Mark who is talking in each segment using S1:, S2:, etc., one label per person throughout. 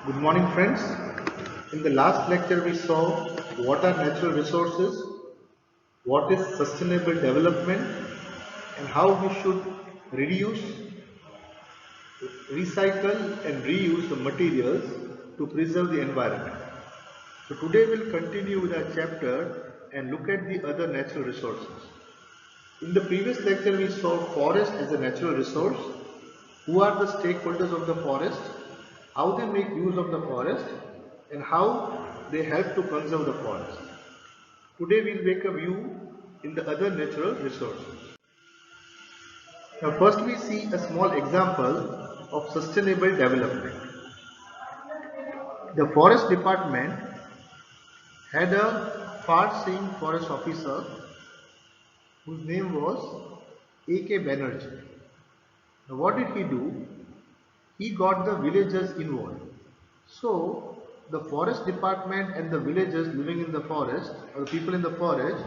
S1: Good morning, friends. In the last lecture, we saw what are natural resources, what is sustainable development, and how we should reduce, recycle, and reuse the materials to preserve the environment. So, today we'll continue with our chapter and look at the other natural resources. In the previous lecture, we saw forest as a natural resource. Who are the stakeholders of the forest? How they make use of the forest? And how they help to conserve the forest. Today, we'll make a view in the other natural resources. Now, first we see a small example of sustainable development. The forest department had a far-seeing forest officer whose name was A.K. Banerjee. Now, what did he do? He got the villagers involved. So, the forest department and the villagers living in the forest, or the people in the forest,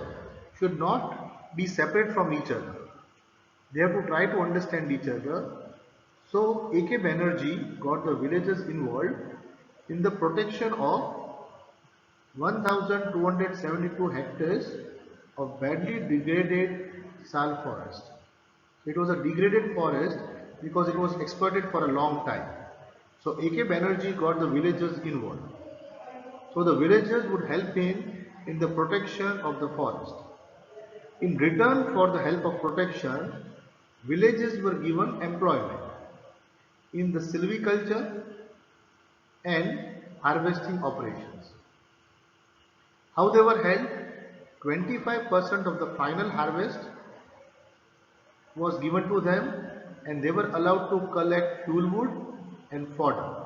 S1: should not be separate from each other. They have to try to understand each other. So, A.K. Banerjee got the villagers involved in the protection of 1272 hectares of badly degraded sal forest. It was a degraded forest because it was exploited for a long time. So A.K. Banerjee got the villagers involved. So the villagers would help him in the protection of the forest. In return for the help of protection, villages were given employment in the silviculture and harvesting operations. How they were held? 25% of the final harvest was given to them and they were allowed to collect fuel wood and fodder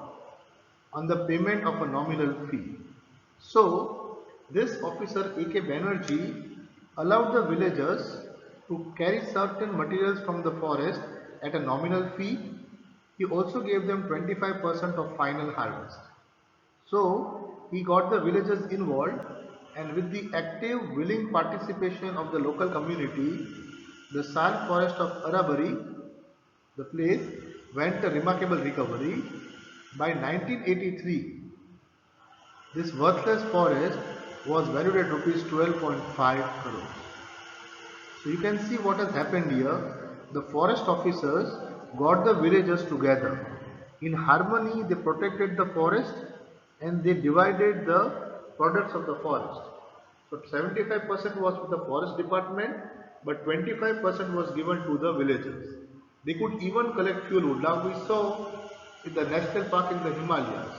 S1: on the payment of a nominal fee. So, this officer A.K. Banerjee allowed the villagers to carry certain materials from the forest at a nominal fee. He also gave them 25% of final harvest. So, he got the villagers involved, and with the active, willing participation of the local community, the sal forest of Arabari, the place, went a remarkable recovery. By 1983, this worthless forest was valued at rupees 12.5 crores. So you can see what has happened here. The forest officers got the villagers together. In harmony, they protected the forest and they divided the products of the forest. So 75% was with the forest department, but 25% was given to the villagers. They could even collect fuel wood. Now we saw in the national park in the Himalayas,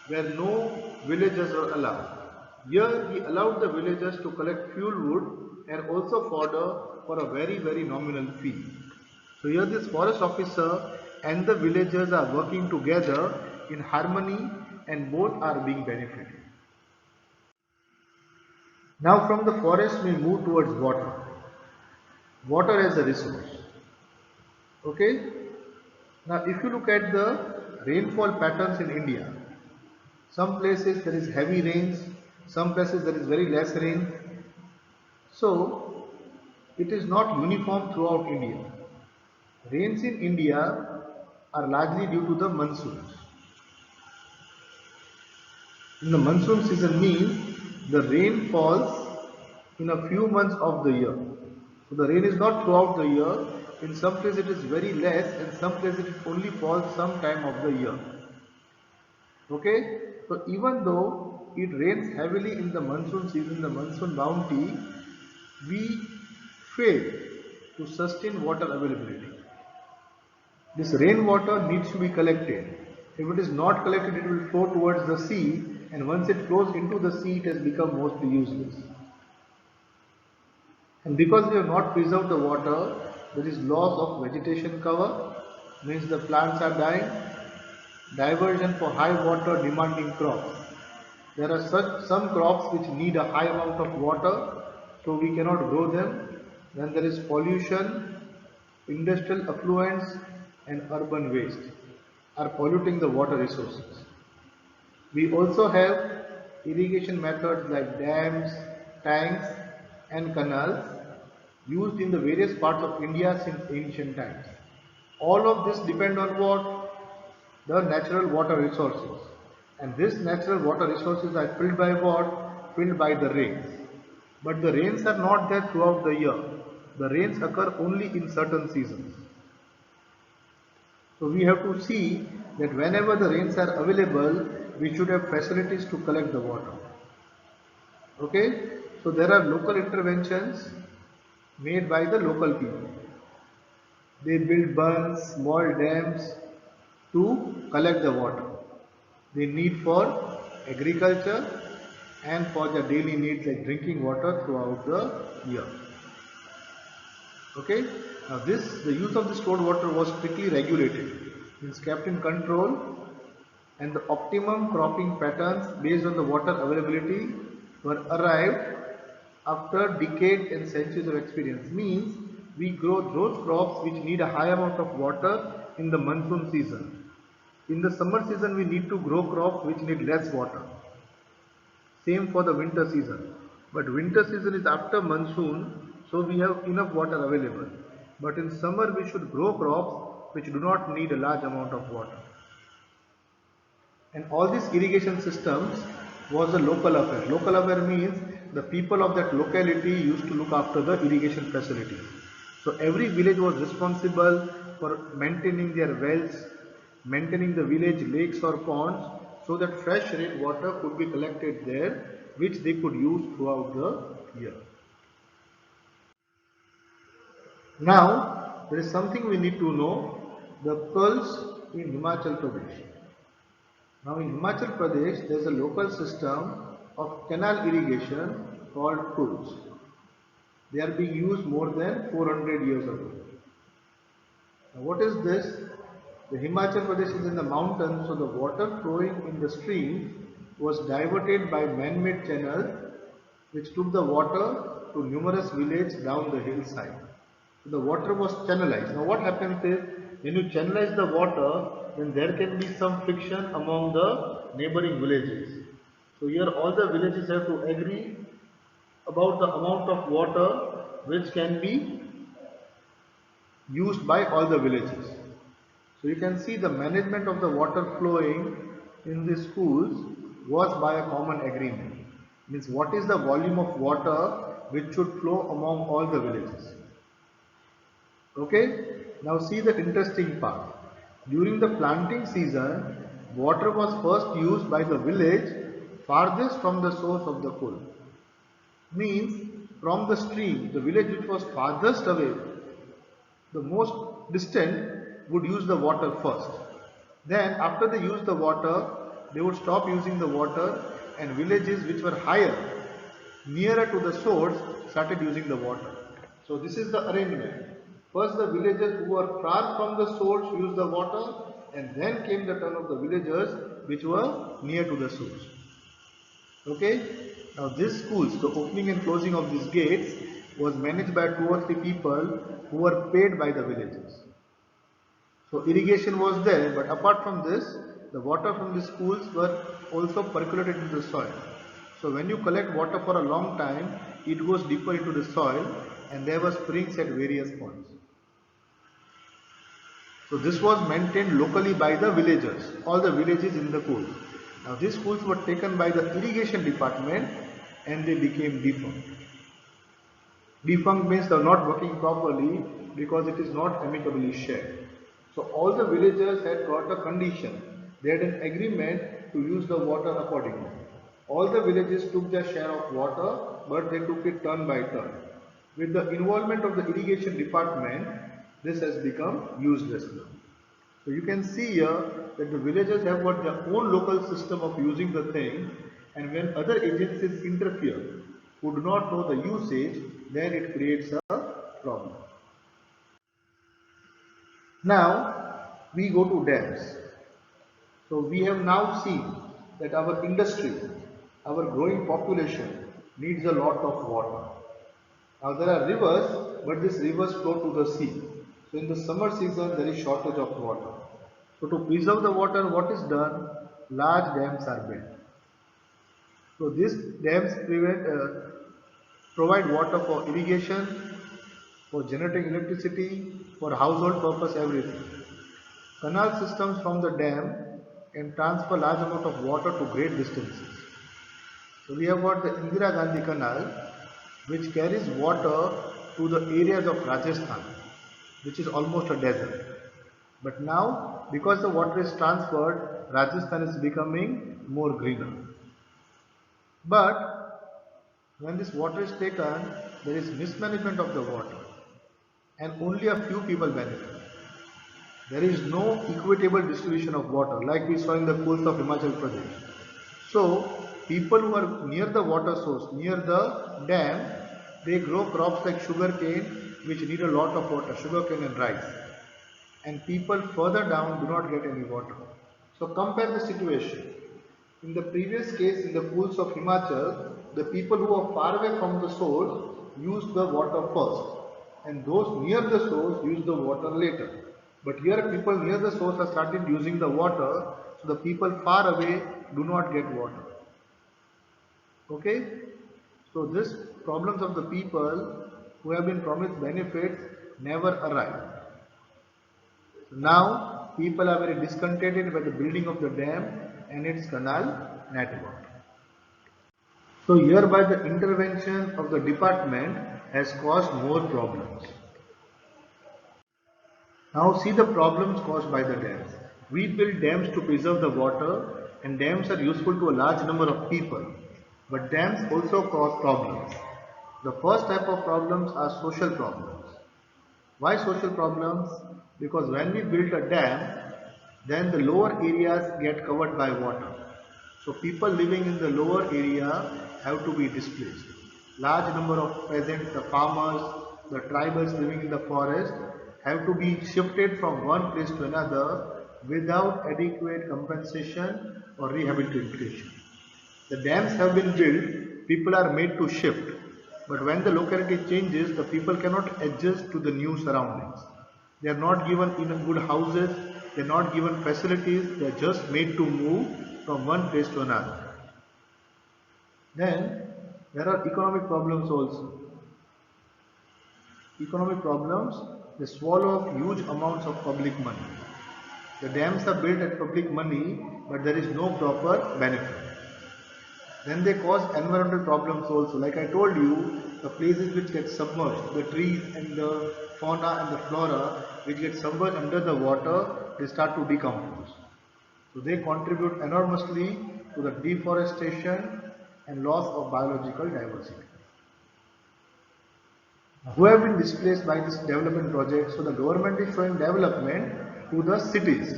S1: where no villagers were allowed. Here he allowed the villagers to collect fuel wood and also fodder for a very nominal fee. So here this forest officer and the villagers are working together in harmony and both are being benefited. Now from the forest we move towards water. Water as a resource. Okay. Now if you look at the rainfall patterns in India, some places there is heavy rains, some places there is very less rain. So it is not uniform throughout India. Rains in India are largely due to the monsoons. In the monsoon season means the rain falls in a few months of the year. So the rain is not throughout the year. In some places it is very less and some places it only falls some time of the year. Okay? So even though it rains heavily in the monsoon season, the monsoon bounty, we fail to sustain water availability. This rainwater needs to be collected. If it is not collected, it will flow towards the sea, and once it flows into the sea, it has become mostly useless. And because we have not preserved the water, there is loss of vegetation cover, means the plants are dying, diversion for high water demanding crops. There are some crops which need a high amount of water, so we cannot grow them. Then there is pollution, industrial effluents and urban waste are polluting the water resources. We also have irrigation methods like dams, tanks and canals used in the various parts of India since ancient times. All of this depend on what? The natural water resources. And this natural water resources are filled by what? Filled by the rains. But the rains are not there throughout the year. The rains occur only in certain seasons. So we have to see that whenever the rains are available, we should have facilities to collect the water. Okay? So there are local interventions made by the local people. They build bunds, small dams to collect the water. They need for agriculture and for their daily needs like drinking water throughout the year. Okay. Now the use of the stored water was strictly regulated. It's kept in control, and the optimum cropping patterns based on the water availability were arrived after decades and centuries of experience. Means we grow those crops which need a high amount of water in the monsoon season. In the summer season we need to grow crops which need less water. Same for the winter season. But winter season is after monsoon, so we have enough water available. But in summer we should grow crops which do not need a large amount of water. And all these irrigation systems was a local affair. Local affair means the people of that locality used to look after the irrigation facilities. So every village was responsible for maintaining their wells, maintaining the village lakes or ponds, so that fresh rain water could be collected there, which they could use throughout the year. Now, there is something we need to know, the culls in Himachal Pradesh. Now in Himachal Pradesh, there is a local system of canal irrigation called kulls. They are being used more than 400 years ago. Now what is this? The Himachal Pradesh is in the mountains, so the water flowing in the stream was diverted by man-made channels which took the water to numerous villages down the hillside. So the water was channelized. Now what happens is, when you channelize the water, then there can be some friction among the neighboring villages. So here all the villages have to agree about the amount of water which can be used by all the villages. So you can see the management of the water flowing in the schools was by a common agreement. Means what is the volume of water which should flow among all the villages. Okay, now see the interesting part. During the planting season, water was first used by the village farthest from the source of the pool. Means from the stream, the village which was farthest away, the most distant, would use the water first. Then after they use the water, they would stop using the water, and villages which were higher, nearer to the source, started using the water. So this is the arrangement. First the villagers who were far from the source used the water, and then came the turn of the villagers which were near to the source. Okay. Now these schools, the opening and closing of these gates was managed by 2 or 3 people who were paid by the villagers. So irrigation was there, but apart from this, the water from the schools were also percolated into the soil. So when you collect water for a long time, it goes deeper into the soil, and there were springs at various points. So this was maintained locally by the villagers, all the villages in the pool. Now these schools were taken by the irrigation department and they became defunct. Defunct means they are not working properly because it is not amicably shared. So all the villagers had got a condition. They had an agreement to use the water accordingly. All the villages took their share of water, but they took it turn by turn. With the involvement of the irrigation department, this has become useless now. So you can see here that the villagers have got their own local system of using the thing, and when other agencies interfere who do not know the usage, then it creates a problem. Now we go to dams. So we have now seen that our industry, our growing population needs a lot of water. Now there are rivers, but these rivers flow to the sea. So in the summer season there is shortage of water. So to preserve the water, what is done? Large dams are built. So these dams provide water for irrigation, for generating electricity, for household purpose, everything. Canal systems from the dam can transfer large amount of water to great distances. So we have got the Indira Gandhi Canal, which carries water to the areas of Rajasthan, which is almost a desert. But now, because the water is transferred, Rajasthan is becoming more greener. But when this water is taken, there is mismanagement of the water, and only a few people benefit. There is no equitable distribution of water like we saw in the coast of Himachal Pradesh. So people who are near the water source, near the dam, they grow crops like sugarcane, which need a lot of water, sugarcane and rice. And people further down do not get any water. So compare the situation. In the previous case, in the pools of Himachal, the people who are far away from the source use the water first, and those near the source use the water later. But here people near the source have started using the water, so the people far away do not get water. Okay? So this problems of the people who have been promised benefits never arrive. So now people are very discontented by the building of the dam and its canal network. So hereby the intervention of the department has caused more problems. Now see the problems caused by the dams. We build dams to preserve the water, and dams are useful to a large number of people. But dams also cause problems. The first type of problems are social problems. Why social problems? Because when we build a dam, then the lower areas get covered by water. So people living in the lower area have to be displaced. Large number of peasants, the farmers, the tribals living in the forest have to be shifted from one place to another without adequate compensation or rehabilitation. The dams have been built, people are made to shift, but when the locality changes, the people cannot adjust to the new surroundings. They are not given enough good houses, they are not given facilities, they are just made to move from one place to another. Then there are economic problems also. Economic problems, they swallow up huge amounts of public money. The dams are built at public money, but there is no proper benefit. Then they cause environmental problems also. Like I told you, the places which get submerged, the trees and the fauna and the flora which get submerged under the water, they start to decompose. So they contribute enormously to the deforestation and loss of biological diversity. Who have been displaced by this development project? So the government is showing development to the cities,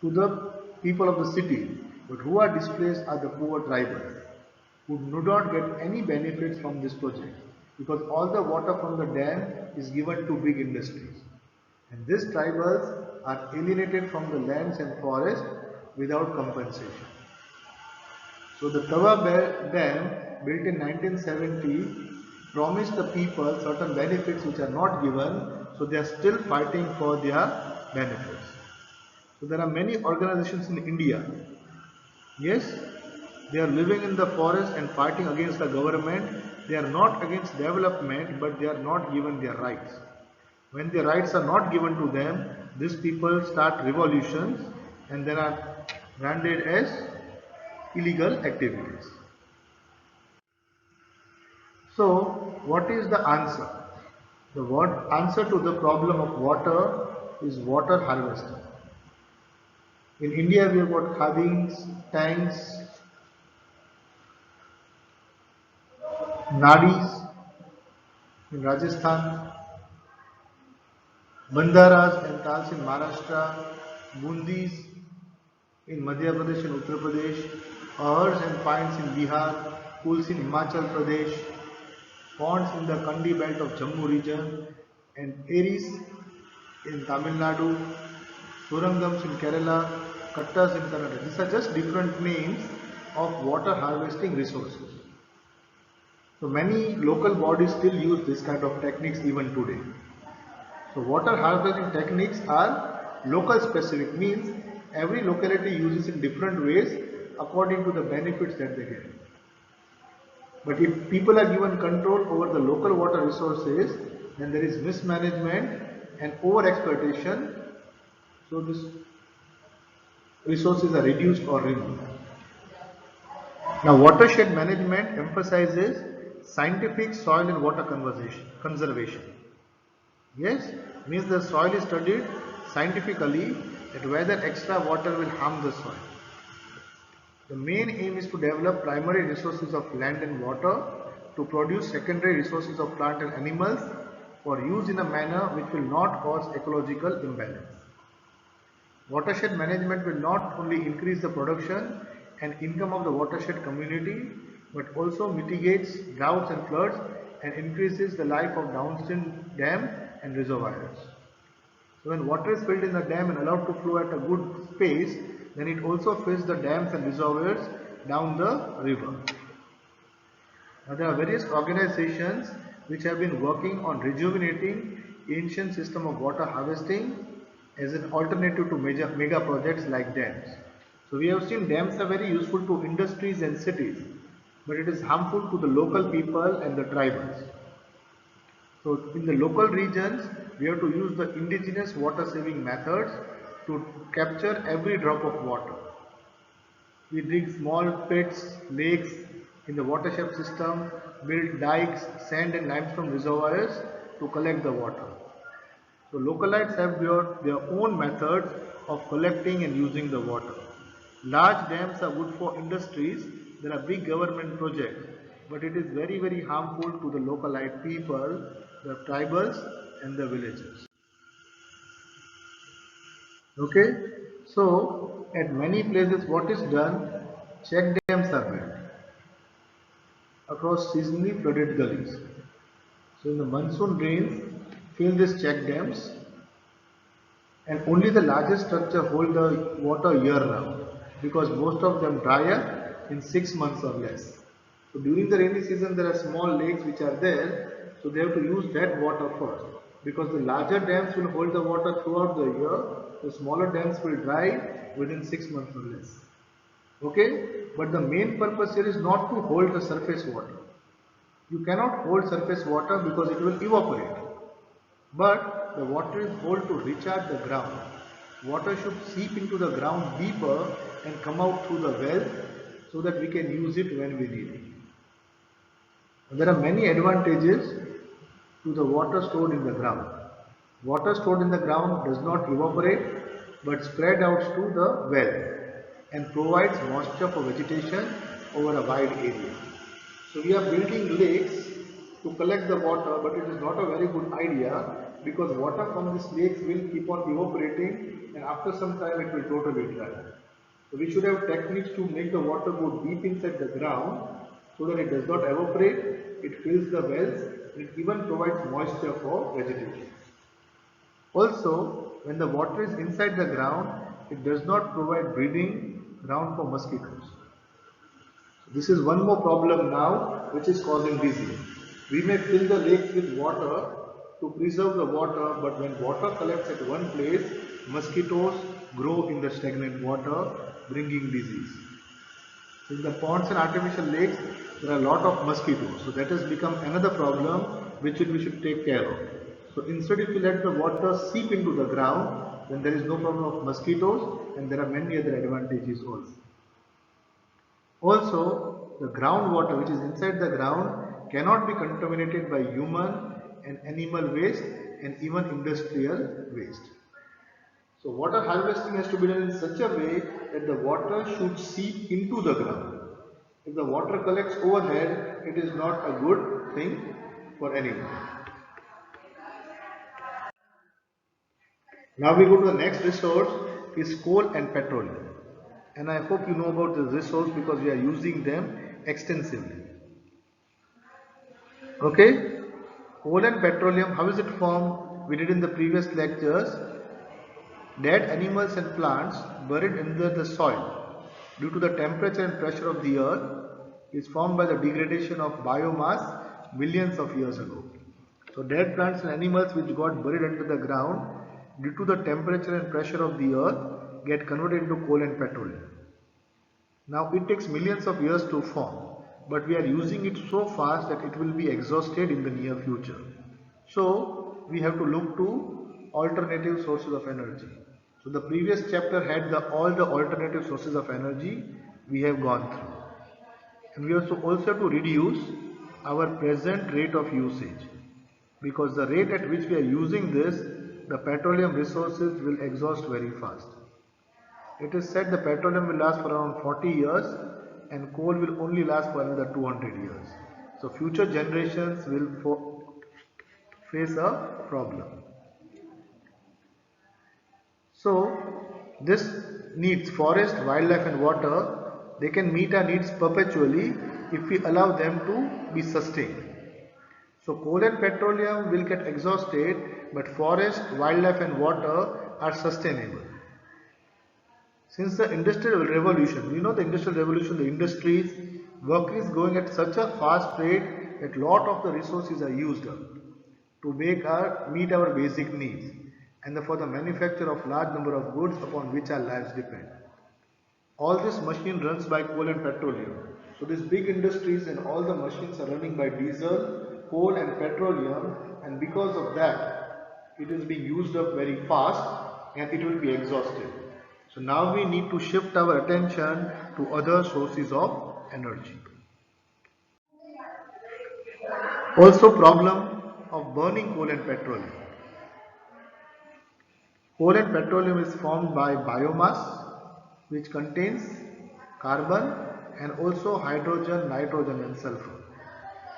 S1: to the people of the city, but who are displaced are the poor tribals, who do not get any benefits from this project because all the water from the dam is given to big industries. And these tribals are alienated from the lands and forests without compensation. So the Tawa Dam, built in 1970, promised the people certain benefits which are not given, so they are still fighting for their benefits. So there are many organizations in India. Yes, they are living in the forest and fighting against the government. They are not against development, but they are not given their rights. When their rights are not given to them, these people start revolutions and they are branded as illegal activities. So, what is the answer? The answer to the problem of water is water harvesting. In India, we have got khadins, tanks, nadis. In Rajasthan, bandaras and tals in Maharashtra, bundis in Madhya Pradesh and Uttar Pradesh, ahars and pines in Bihar, pools in Himachal Pradesh, ponds in the Kandi belt of Jammu region, and eris in Tamil Nadu, surangams in Kerala, kattas in Kannada. These are just different names of water harvesting resources. So many local bodies still use this kind of techniques even today. So water harvesting techniques are local specific, means every locality uses in different ways according to the benefits that they get. But if people are given control over the local water resources, then there is mismanagement and over exploitation. So this resources are reduced or removed. Now, watershed management emphasizes scientific soil and water conservation. Yes, means the soil is studied scientifically that whether extra water will harm the soil. The main aim is to develop primary resources of land and water to produce secondary resources of plant and animals for use in a manner which will not cause ecological imbalance. Watershed management will not only increase the production and income of the watershed community but also mitigates droughts and floods and increases the life of downstream dam and reservoirs. So when water is filled in the dam and allowed to flow at a good pace, then it also fills the dams and reservoirs down the river. Now there are various organizations which have been working on rejuvenating ancient system of water harvesting as an alternative to mega projects like dams. So we have seen dams are very useful to industries and cities, but it is harmful to the local people and the tribals. So in the local regions, we have to use the indigenous water saving methods to capture every drop of water. We dig small pits, lakes in the watershed system, build dikes, sand and limestone reservoirs to collect the water. So localites have their own methods of collecting and using the water. Large dams are good for industries, there are big government projects, but it is very harmful to the localite people, the tribals and the villagers. Okay, so at many places what is done, check dams are built across seasonally flooded gullies. So in the monsoon rains, fill these check dams and only the largest structure hold the water year round because most of them dry up in 6 months or less. So during the rainy season there are small lakes which are there, so they have to use that water first because the larger dams will hold the water throughout the year, the smaller dams will dry within 6 months or less. Okay, but the main purpose here is not to hold the surface water. You cannot hold surface water because it will evaporate. But the water is held to recharge the ground. Water should seep into the ground deeper and come out through the well so that we can use it when we need it. There are many advantages to the water stored in the ground. Water stored in the ground does not evaporate but spread out to the well and provides moisture for vegetation over a wide area. So we are building lakes to collect the water, but it is not a very good idea because water from these lakes will keep on evaporating and after some time it will totally dry. So we should have techniques to make the water go deep inside the ground so that it does not evaporate, it fills the wells, and it even provides moisture for vegetation. Also, when the water is inside the ground, it does not provide breeding ground for mosquitoes. This is one more problem now which is causing disease. We may fill the lakes with water to preserve the water, but when water collects at one place, mosquitoes grow in the stagnant water, bringing disease. In the ponds and artificial lakes, there are a lot of mosquitoes. So that has become another problem which we should take care of. So instead if we let the water seep into the ground, then there is no problem of mosquitoes and there are many other advantages also. Also, the groundwater which is inside the ground cannot be contaminated by human and animal waste and even industrial waste. So water harvesting has to be done in such a way that the water should seep into the ground. If the water collects overhead, it is not a good thing for anyone. Now we go to the next resource is coal and petroleum. And I hope you know about this resource because we are using them extensively. Okay, coal and petroleum, how is it formed? We did in the previous lectures. Dead animals and plants buried under the soil due to the temperature and pressure of the earth is formed by the degradation of biomass millions of years ago. So dead plants and animals which got buried under the ground due to the temperature and pressure of the earth get converted into coal and petroleum. Now it takes millions of years to form, but we are using it so fast that it will be exhausted in the near future. So we have to look to alternative sources of energy. So the previous chapter had all the alternative sources of energy we have gone through. And we also have to reduce our present rate of usage, because the rate at which we are using this, the petroleum resources will exhaust very fast. It is said the petroleum will last for around 40 years and coal will only last for another 200 years. So future generations will face a problem. So this needs forest, wildlife and water. They can meet our needs perpetually if we allow them to be sustained. So coal and petroleum will get exhausted, but forest, wildlife and water are sustainable. Since the industrial revolution, the industrial revolution, the industries, work is going at such a fast rate that lot of the resources are used up to meet our basic needs and for the manufacture of large number of goods upon which our lives depend. All this machine runs by coal and petroleum. So these big industries and all the machines are running by diesel, coal and petroleum, and because of that it is being used up very fast and it will be exhausted. So now we need to shift our attention to other sources of energy. Also, problem of burning coal and petroleum. Coal and petroleum is formed by biomass which contains carbon and also hydrogen, nitrogen and sulfur.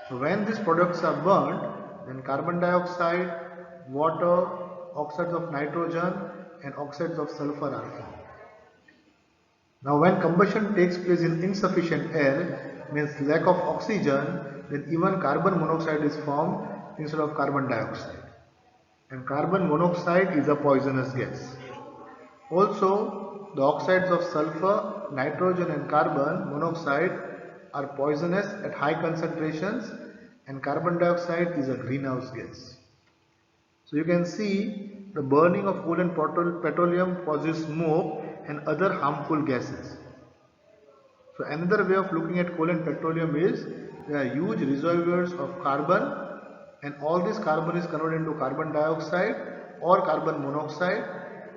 S1: So when these products are burned, then carbon dioxide, water, oxides of nitrogen and oxides of sulfur are formed. Now when combustion takes place in insufficient air, means lack of oxygen, then even carbon monoxide is formed instead of carbon dioxide. And carbon monoxide is a poisonous gas. Also, the oxides of sulfur, nitrogen and carbon monoxide are poisonous at high concentrations, and carbon dioxide is a greenhouse gas. So you can see the burning of coal and petroleum causes smoke and other harmful gases. So another way of looking at coal and petroleum is there are huge reservoirs of carbon, and all this carbon is converted into carbon dioxide or carbon monoxide.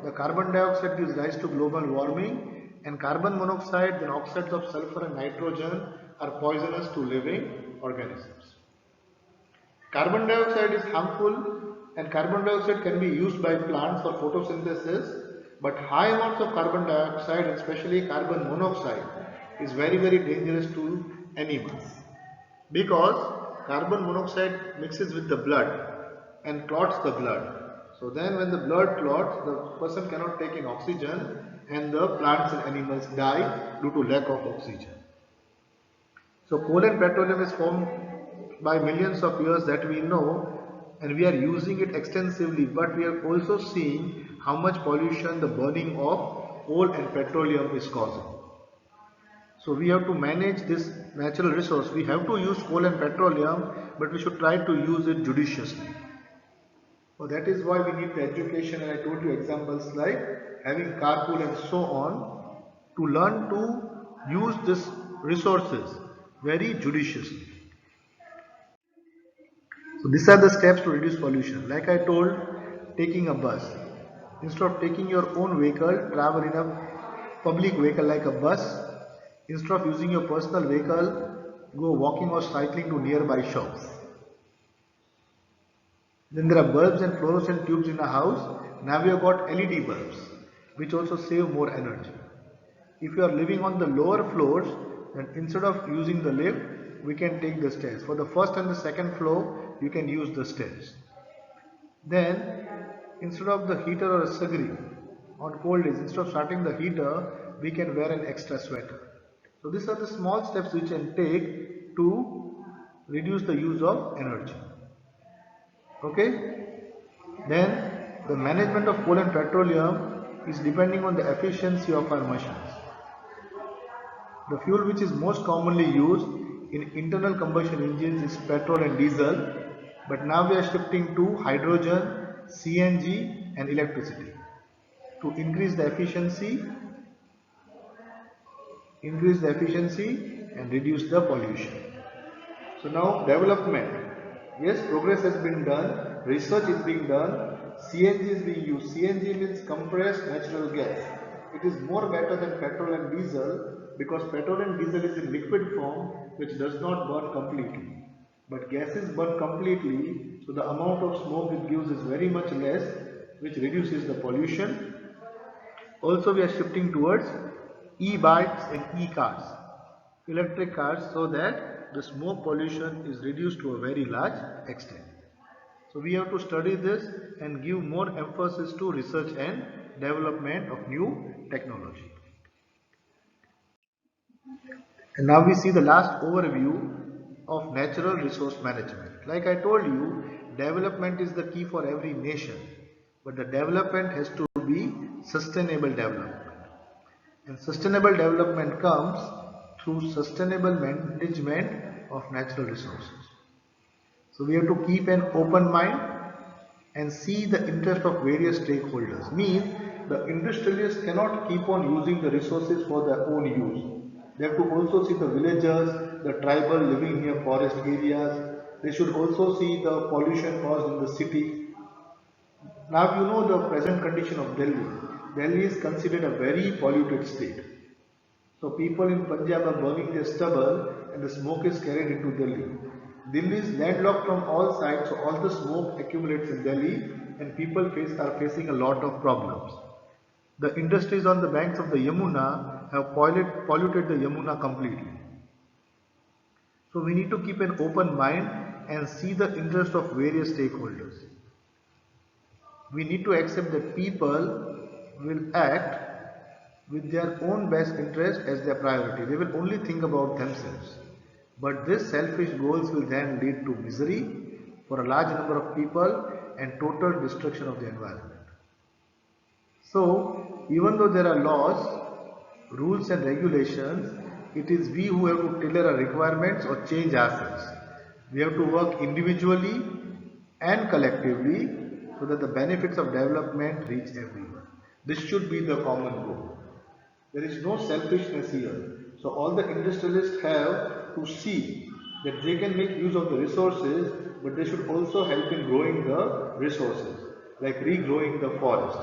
S1: The carbon dioxide gives rise to global warming, and carbon monoxide, then oxides of sulfur and nitrogen are poisonous to living organisms. Carbon dioxide is harmful, and carbon dioxide can be used by plants for photosynthesis, but high amounts of carbon dioxide, especially carbon monoxide, is very dangerous to animals, because carbon monoxide mixes with the blood and clots the blood. So then when the blood clots, the person cannot take in oxygen and the plants and animals die due to lack of oxygen. So coal and petroleum is formed by millions of years that we know, and we are using it extensively, but we are also seeing how much pollution the burning of coal and petroleum is causing. So we have to manage this natural resource. We have to use coal and petroleum, but we should try to use it judiciously. So that is why we need the education, and I told you examples like having carpool and so on, to learn to use these resources very judiciously. So these are the steps to reduce pollution. Like I told, taking a bus. Instead of taking your own vehicle, travel in a public vehicle like a bus. Instead of using your personal vehicle, go walking or cycling to nearby shops. Then there are bulbs and fluorescent tubes in a house. Now we have got LED bulbs, which also save more energy. If you are living on the lower floors, then instead of using the lift, we can take the stairs. For the first and the second floor, you can use the stairs. Then, instead of the heater or a sagri, on cold days, instead of starting the heater, we can wear an extra sweater. So these are the small steps we can take to reduce the use of energy. Okay? Then, the management of coal and petroleum is depending on the efficiency of our machines. The fuel which is most commonly used in internal combustion engines is petrol and diesel, but now we are shifting to hydrogen, CNG and electricity to increase the efficiency and reduce the pollution. So now development. Yes, progress has been done, research is being done, CNG is being used. CNG means compressed natural gas. It is more better than petrol and diesel because petrol and diesel is in liquid form which does not burn completely. But gases burn completely, so the amount of smoke it gives is very much less, which reduces the pollution. Also, we are shifting towards e-bikes and e-cars, electric cars, so that the smoke pollution is reduced to a very large extent. So we have to study this and give more emphasis to research and development of new technology. And now we see the last overview of natural resource management. Like I told you, development is the key for every nation, but the development has to be sustainable development. And sustainable development comes through sustainable management of natural resources. So we have to keep an open mind and see the interest of various stakeholders. Means the industrialists cannot keep on using the resources for their own use. They have to also see the villagers, the tribal living near forest areas. They should also see the pollution caused in the city. Now you know the present condition of Delhi. Delhi is considered a very polluted state. So people in Punjab are burning their stubble and the smoke is carried into Delhi. Delhi is landlocked from all sides, so all the smoke accumulates in Delhi and people are facing a lot of problems. The industries on the banks of the Yamuna have polluted the Yamuna completely. So we need to keep an open mind and see the interest of various stakeholders. We need to accept that people will act with their own best interest as their priority. They will only think about themselves. But these selfish goals will then lead to misery for a large number of people and total destruction of the environment. So, even though there are laws, rules and regulations, it is we who have to tailor our requirements or change ourselves. We have to work individually and collectively so that the benefits of development reach everyone. This should be the common goal. There is no selfishness here. So all the industrialists have to see that they can make use of the resources, but they should also help in growing the resources, like regrowing the forest.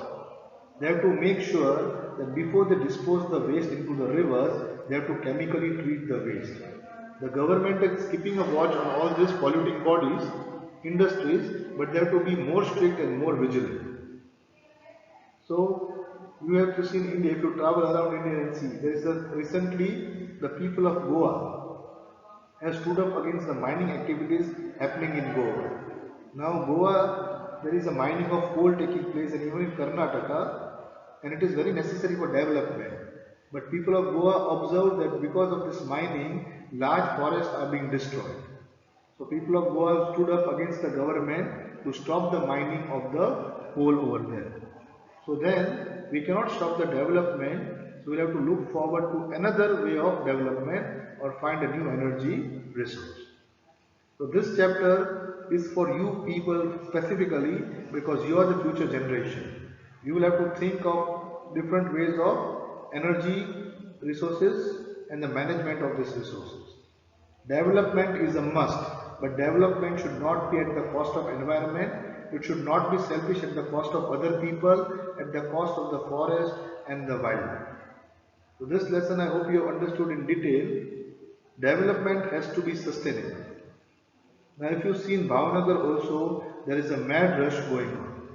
S1: They have to make sure that before they dispose the waste into the rivers, they have to chemically treat the waste. The government is keeping a watch on all these polluting bodies, industries, but they have to be more strict and more vigilant. So you have to see in India, if you travel around India and see, there is recently the people of Goa have stood up against the mining activities happening in Goa. Now Goa, there is a mining of coal taking place and even in Karnataka, and it is very necessary for development. But people of Goa observe that because of this mining, large forests are being destroyed. So people of Goa stood up against the government to stop the mining of the coal over there. So then we cannot stop the development, so we have to look forward to another way of development or find a new energy resource. So this chapter is for you people specifically because you are the future generation. You will have to think of different ways of energy resources and the management of these resources. Development is a must, but development should not be at the cost of environment. It should not be selfish at the cost of other people, at the cost of the forest and the wildlife. So this lesson I hope you have understood in detail. Development has to be sustainable. Now if you see in Bhavnagar also, there is a mad rush going on.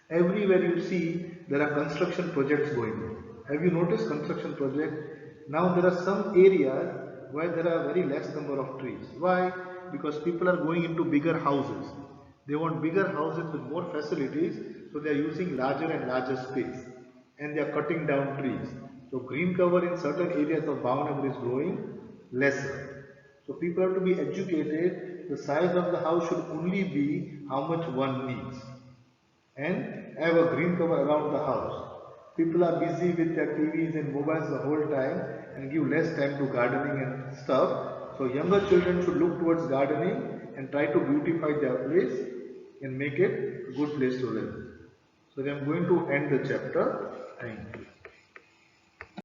S1: Everywhere you see, there are construction projects going on. Have you noticed construction projects? Now there are some areas where there are very less number of trees. Why? Because people are going into bigger houses. They want bigger houses with more facilities, so they are using larger and larger space. And they are cutting down trees. So green cover in certain areas of Bhavnagar is growing lesser. So people have to be educated. The size of the house should only be how much one needs. And have a green cover around the house. People are busy with their TVs and mobiles the whole time and give less time to gardening and stuff. So younger children should look towards gardening and try to beautify their place and make it a good place to live. So I am going to end the chapter. Thank you.